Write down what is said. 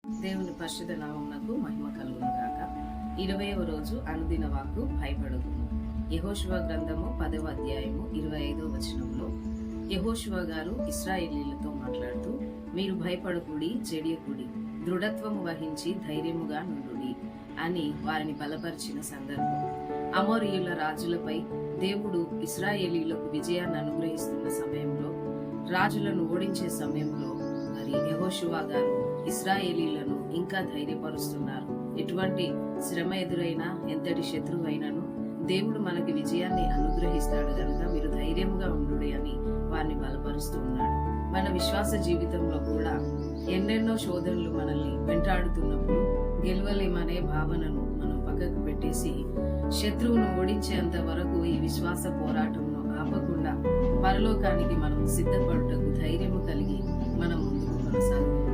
దేవుని పరిశుద్ధ నామమునకు మహిమ కలుగును గాక. 20వ రోజు అనుదిన వాక్కు భయపడకుము. యెహోషువ గ్రంథము 10వ అధ్యాయము 25వ వచనంలో యెహోషువ గారు ఇశ్రాయేలీయులతో మాట్లాడుతూ, మీరు భయపడకుడి, జడియకుడి, దృఢత్వము వహించి ధైర్యముగా నుండుడి అని వారిని బలపరిచిన సందర్భం. అమోరీయుల రాజులపై దేవుడు ఇశ్రాయేలీయులకు విజయాన్ని అనుగ్రహిస్తున్న సమయంలో, రాజులను ఓడించే సమయంలో మరి యెహోషువ గారు ఇశ్రాయేలీయులను ఇంకా ధైర్యపరుస్తున్నారు. ఎటువంటి శ్రమ ఎదురైనా, ఎంతటి శత్రువైనను దేవుడు మనకి విజయాన్ని అనుగ్రహిస్తాడు కనుక మీరు ధైర్యంగా ఉండుడి అని వారిని బలపరుస్తూ ఉన్నాడు. మన విశ్వాస జీవితంలో కూడా ఎన్నెన్నో శోధనలు మనల్ని వెంటాడుతున్నప్పుడు గెలవలేమనే భావనను మనం పక్కకు పెట్టేసి శత్రువును ఓడించేంత వరకు ఈ విశ్వాస పోరాటంను ఆపకుండా పరలోకానికి మనం సిద్ధపడుటకు ధైర్యము కలిగి మనం ముందుకు కొనసాగుతాం.